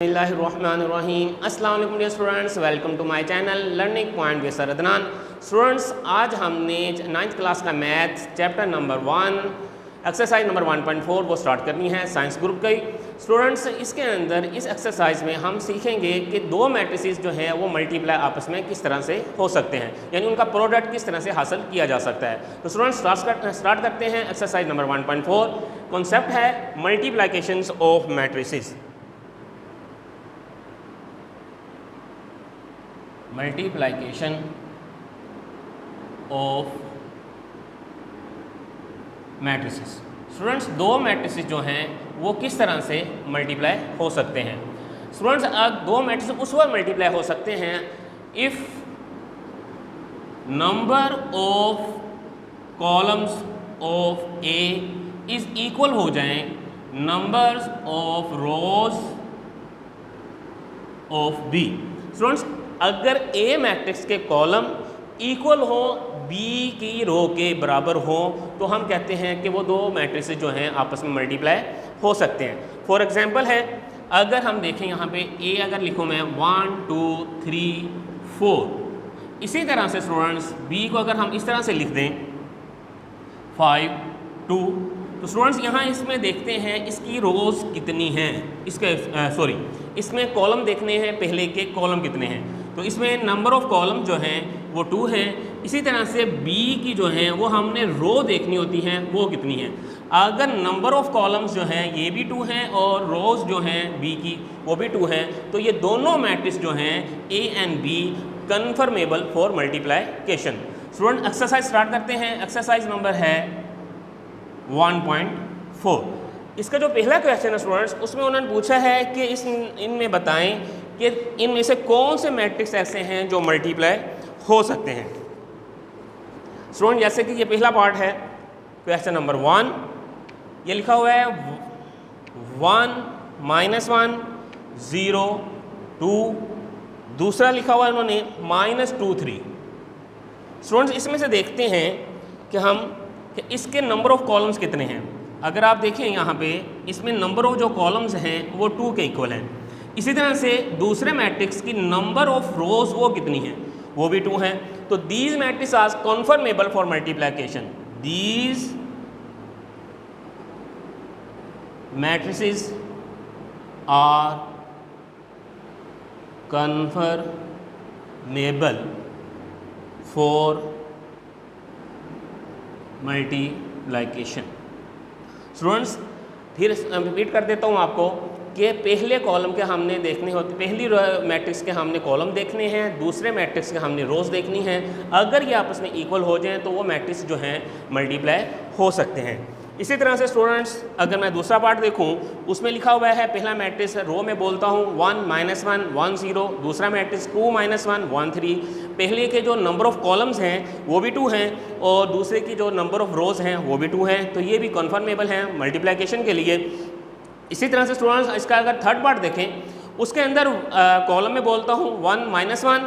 बिस्मिल्लाहिर्रहमानिर्रहीम। अस्सलाम वालेकुम dear students, welcome to my channel learning point with sir Adnan. Students, आज हमने 9th क्लास का maths chapter number 1 exercise number 1.4 वो स्टार्ट करनी है साइंस ग्रुप की। स्टूडेंट्स, इसके अंदर इस एक्सरसाइज में हम सीखेंगे कि दो मैट्रिसेस जो हैं वो मल्टीप्लाई आपस में किस तरह से हो सकते हैं, यानी उनका प्रोडक्ट किस तरह से हासिल किया जा सकता है। तो स्टूडेंट्स स्टार्ट करते हैं एक्सरसाइज नंबर 1.4। कॉन्सेप्ट है multiplications of matrices. Multiplication of matrices. Students, दो मैट्रिसेस जो हैं वो किस तरह से मल्टीप्लाई हो सकते हैं। स्टूडेंट्स, अब दो मैट्रिसेस उस वक्त मल्टीप्लाई हो सकते हैं if number of columns of A is equal हो जाएं numbers of rows of B. Students, अगर ए मैट्रिक्स के कॉलम इक्वल हो बी की रो के बराबर हो तो हम कहते हैं कि वो दो मैट्रिक्स जो हैं आपस में मल्टीप्लाई हो सकते हैं। फॉर एग्जांपल है, अगर हम देखें यहाँ पे ए अगर लिखूँ मैं 1 2 3 4, इसी तरह से स्टूडेंट्स बी को अगर हम इस तरह से लिख दें 5 2, तो स्टूडेंट्स यहाँ इसमें देखते हैं इसकी रोज़ कितनी हैं, इसमें कॉलम देखने हैं पहले के कॉलम कितने हैं। तो इसमें नंबर ऑफ कॉलम जो हैं वो 2 हैं। इसी तरह से बी की जो हैं वो हमने रो देखनी होती हैं वो कितनी हैं। अगर नंबर ऑफ कॉलम्स जो हैं ये भी 2 हैं और रोज़ जो हैं बी की वो भी 2 हैं, तो ये दोनों मैट्रिक्स जो हैं A and B conformable for multiplication. Student, exercise start करते हैं। एक्सरसाइज नंबर है 1.4। इसका जो पहला क्वेश्चन है स्टूडेंट्स, उसमें उन्होंने पूछा है कि इनमें बताएं कि इनमें से कौन से मैट्रिक्स ऐसे हैं जो मल्टीप्लाई हो सकते हैं। स्टूडेंट, जैसे कि ये पहला पार्ट है क्वेश्चन नंबर 1, ये लिखा हुआ है 1 -1 0 2, दूसरा लिखा हुआ है उन्होंने -2 3। स्टूडेंट्स, इसमें से देखते हैं कि इसके नंबर ऑफ कॉलम्स कितने हैं। अगर आप देखें यहाँ पे इसमें नंबर ऑफ जो कॉलम्स हैं वो 2 के इक्वल हैं। इसी तरह से दूसरे मैट्रिक्स की नंबर ऑफ रोज वो कितनी हैं, वो भी 2 हैं। तो these matrix are conformable for multiplication. These matrices are conformable for multiplication. Students, फिर रिपीट कर देता हूँ आपको कि पहले कॉलम के हमने देखने होते, पहली मैट्रिक्स के हमने कॉलम देखने हैं, दूसरे मैट्रिक्स के हमने रोज़ देखनी है। अगर ये आपस में इक्वल हो जाएं तो वो मैट्रिक्स जो हैं मल्टीप्लाई हो सकते हैं। इसी तरह से स्टूडेंट्स, अगर मैं दूसरा पार्ट देखूं, उसमें लिखा हुआ है पहला मैट्रिक्स रो में बोलता हूं 1 -1 1 0, दूसरा मैट्रिक्स 2 -1 1 3। पहले के जो नंबर ऑफ कॉलम्स हैं वो भी 2 हैं और दूसरे की जो नंबर ऑफ रोज़ हैं वो भी 2 हैं, तो ये भी कन्फर्मेबल हैं मल्टीप्लिकेशन के लिए। इसी तरह से स्टूडेंट्स, इसका अगर थर्ड पार्ट देखें, उसके अंदर कॉलम में बोलता हूँ 1 -1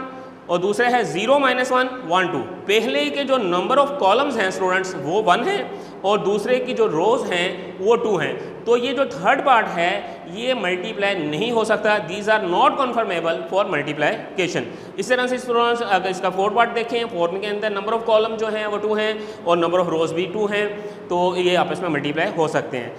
और दूसरा है 0 -1 1 2। पहले के जो नंबर ऑफ कॉलम्स हैं स्टूडेंट्स वो 1 है और दूसरे की जो रोज़ हैं वो 2 हैं। तो ये जो थर्ड पार्ट है ये मल्टीप्लाई नहीं हो सकता। These are not conformable for multiplication. इस तरह से स्टूडेंट्स, अगर इसका फोर्थ पार्ट देखें, फोर्थ के अंदर नंबर ऑफ कॉलम जो हैं वो 2 हैं और नंबर ऑफ रोज़ भी 2 हैं, तो ये आपस में मल्टीप्लाई हो सकते हैं।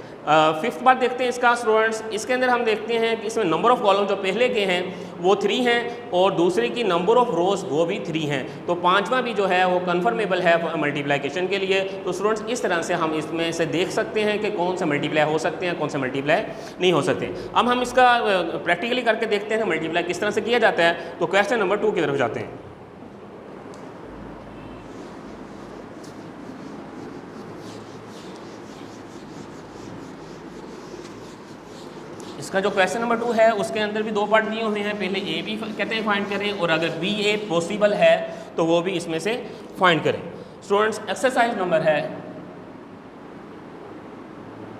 फिफ्थ पार्ट देखते हैं इसका स्टूडेंट्स। इसके अंदर हम देखते हैं कि इसमें नंबर ऑफ कॉलम जो पहले के हैं वो 3 हैं और दूसरे की नंबर ऑफ रोज़ वो भी 3 हैं, तो पांचवा भी जो है वो कन्फर्मेबल है मल्टीप्लिकेशन के लिए। तो स्टूडेंट्स, इस तरह से हम इसमें से देख सकते हैं कि कौन से मल्टीप्लाई हो सकते हैं, कौन से मल्टीप्लाई नहीं हो सकते। अब हम इसका प्रैक्टिकली करके देखते हैं मल्टीप्लाई किस तरह से किया जाता है। तो क्वेश्चन नंबर 2 की तरफ जाते हैं। इसका जो क्वेश्चन नंबर 2 है उसके अंदर भी 2 पार्ट दिए हुए हैं। पहले ए भी कहते हैं फाइंड करें और अगर बी ए पॉसिबल है तो वो भी इसमें से फाइंड करें। स्टूडेंट्स, एक्सरसाइज नंबर है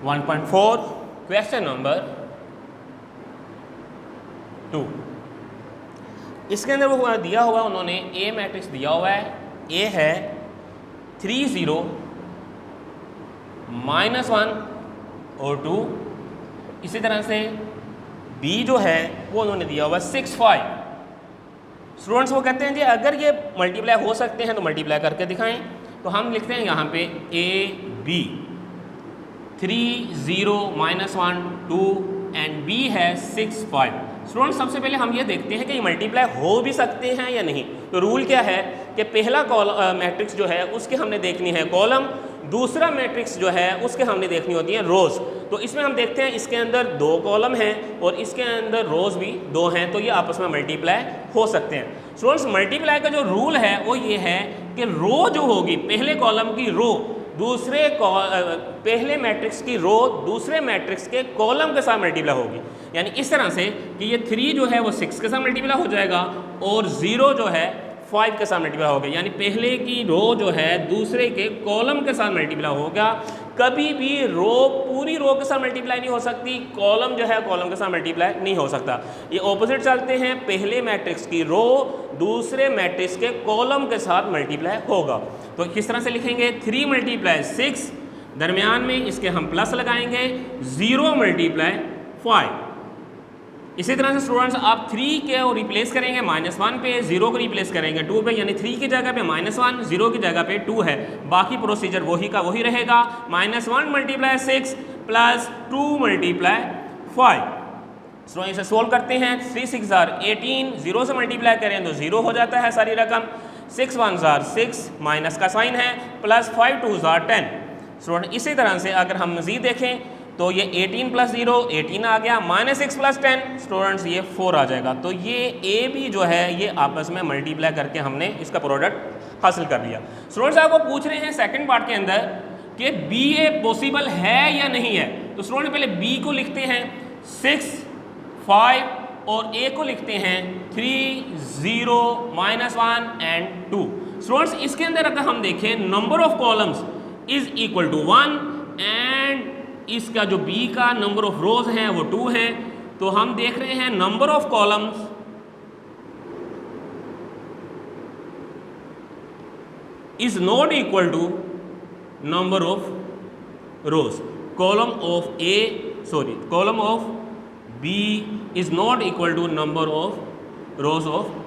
1.4, क्वेश्चन नंबर 2। इसके अंदर वो दिया हुआ है, उन्होंने ए मैट्रिक्स दिया हुआ है। ए है 3 0 -1 और 2। इसी तरह से बी जो है वो उन्होंने दिया हुआ 6 5। स्टूडेंट्स वो कहते हैं जी अगर ये मल्टीप्लाई हो सकते हैं तो मल्टीप्लाई करके दिखाएं। तो हम लिखते हैं यहाँ पे ए बी 3 0 -1 2 एंड बी है 6 5। स्टूडेंट्स सबसे पहले हम ये देखते हैं कि ये मल्टीप्लाई हो भी सकते हैं या नहीं। तो रूल क्या है कि पहला मैट्रिक्स जो है उसके हमने देखनी है कॉलम, दूसरा मैट्रिक्स जो है उसके हमने देखनी होती है रोज़। तो इसमें हम देखते हैं इसके अंदर 2 कॉलम हैं और इसके अंदर रोज़ भी 2 हैं, तो ये आपस में मल्टीप्लाई हो सकते हैं। स्टूडेंट्स मल्टीप्लाई का जो रूल है वो ये है कि रो जो होगी पहले कॉलम की रो पहले मैट्रिक्स की रो दूसरे मैट्रिक्स के कॉलम के साथ मल्टीप्लाई होगी। यानी इस तरह से कि ये 3 जो है वो 6 के साथ मल्टीप्लाई हो जाएगा और 0 जो है 5 के साथ मल्टीप्लाई होगा। यानी पहले की रो जो है दूसरे के कॉलम के साथ मल्टीप्लाई होगा। कभी भी रो पूरी रो के साथ मल्टीप्लाई नहीं हो सकती, कॉलम जो है कॉलम के साथ मल्टीप्लाई नहीं हो सकता। ये ऑपोजिट चलते हैं, पहले मैट्रिक्स की रो दूसरे मैट्रिक्स के कॉलम के साथ मल्टीप्लाई होगा। तो किस तरह से लिखेंगे 3 × 6, दरमियान में इसके हम प्लस लगाएंगे 0 × 5। इसी तरह से स्टूडेंट्स आप 3 के और रिप्लेस करेंगे -1 पे, 0 को रिप्लेस करेंगे 2 पे, यानी 3 की जगह पे -1, 0 की जगह पे 2 है। बाकी प्रोसीजर वही का वही रहेगा, -1 × 6 + 2 × 5। सो इसे सोल्व करते हैं। 3 6 18, 0 से मल्टीप्लाई करें तो 0 हो जाता है सारी रकम, 6 1 6 माइनस का साइन है, +5 2 10। स्टूडेंट इसी तरह से अगर हम मज़ीद देखें तो ये 18 + 0 18 आ गया, -6 + 10 स्टूडेंट्स ये 4 आ जाएगा। तो ये ए बी जो है ये आपस में मल्टीप्लाई करके हमने इसका प्रोडक्ट हासिल कर लिया। स्टूडेंट्स आपको पूछ रहे हैं सेकंड पार्ट के अंदर कि बी ए पॉसिबल है या नहीं है। तो स्टूडेंट पहले बी को लिखते हैं 6 5 और ए को लिखते हैं 3 0 -1 एंड 2। स्टूडेंट्स इसके अंदर अगर हम देखें number of columns is equal to 1 and इसका जो बी का नंबर ऑफ रोज हैं वो 2 हैं। तो हम देख रहे हैं number of columns is not equal to number of rows. Column of B is not equal to number of rows of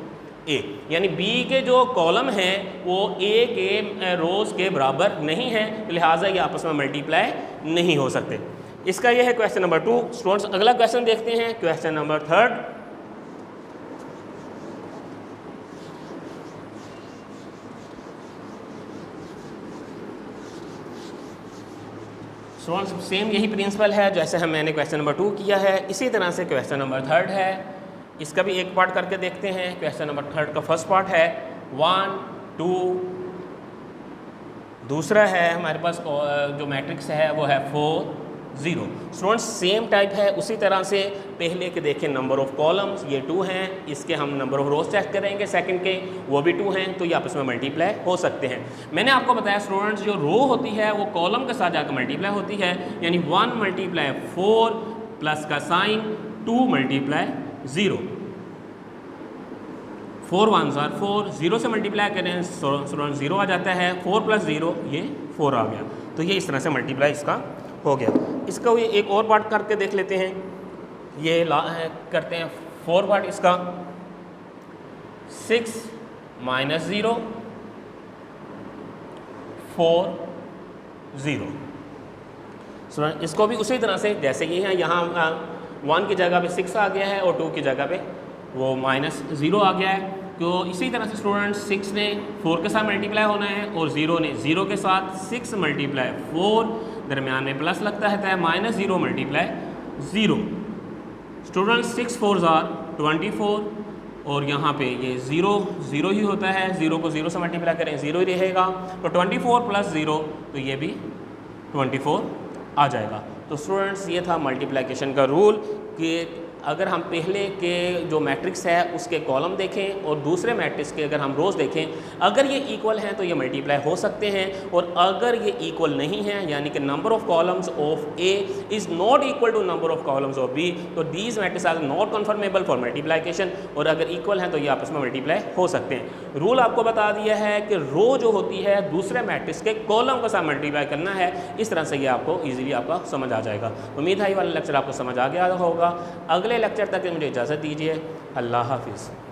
A. यानी बी के जो कॉलम हैं वो ए के रोज के बराबर नहीं है, लिहाजा ये आपस में मल्टीप्लाई नहीं हो सकते। इसका ये है क्वेश्चन नंबर 2। स्टूडेंट्स अगला क्वेश्चन देखते हैं, क्वेश्चन नंबर 3। स्टूडेंट्स सेम यही प्रिंसिपल है जैसे मैंने क्वेश्चन नंबर 2 किया है, इसी तरह से क्वेश्चन नंबर 3 है। इसका भी एक पार्ट करके देखते हैं। क्वेश्चन नंबर 3 का फर्स्ट पार्ट है 1 2, दूसरा है हमारे पास जो मैट्रिक्स है वो है 4 0। स्टूडेंट्स सेम टाइप है, उसी तरह से पहले के देखें नंबर ऑफ कॉलम्स ये 2 हैं, इसके हम नंबर ऑफ रोज चेक करेंगे सेकंड के वो भी 2 हैं, तो ये आपस में मल्टीप्लाई हो सकते हैं। मैंने आपको बताया स्टूडेंट्स जो रो होती है वो कॉलम के साथ जाकर मल्टीप्लाई होती है, यानी 1 × 4 प्लस का साइन 2 × 0, 4 1 4, 0 से मल्टीप्लाई करें स्टूडेंट 0 आ जाता है, 4 + 0 ये 4 आ गया। तो ये इस तरह से मल्टीप्लाई इसका हो गया। इसका ये एक और पार्ट करके देख लेते हैं। ये करते हैं 4 पार्ट इसका 6 - 0 4 0। स्टूडेंट इसको भी उसी तरह से जैसे ये है, यहाँ 1 की जगह पे 6 आ गया है और 2 की जगह पे वो -0 आ गया है। तो इसी तरह से स्टूडेंट 6 ने 4 के साथ मल्टीप्लाई होना है और 0 ने 0 के साथ, 6 × 4 दरमियान में प्लस लगता है -0 × 0। स्टूडेंट 6 4 24 और यहाँ पे ये 0 0 ही होता है, 0 को 0 से मल्टीप्लाई करें 0 ही रहेगा, तो 24 + 0 तो ये भी 24 आ जाएगा। तो स्टूडेंट्स ये था मल्टीप्लिकेशन का रूल कि अगर हम पहले के जो मैट्रिक्स है उसके कॉलम देखें और दूसरे मैट्रिक्स के अगर हम रोज़ देखें, अगर ये इक्वल हैं तो ये मल्टीप्लाई हो सकते हैं, और अगर ये इक्वल नहीं हैं यानी कि number of columns of A is not equal to number of columns of B, तो these matrix are not conformable for multiplication, और अगर इक्वल हैं तो ये आपस में मल्टीप्लाई हो सकते हैं। रूल आपको बता दिया है कि रो जो होती है दूसरे मैट्रिक्स के कॉलम के साथ मल्टीप्लाई करना है। इस तरह से ये आपको ईजिली आपका समझ आ जाएगा। उम्मीद है ये वाला लेक्चर आपको समझ आ गया होगा। अगले अगले लेक्चर तक मुझे इजाज़त दीजिए। अल्लाह हाफिज़।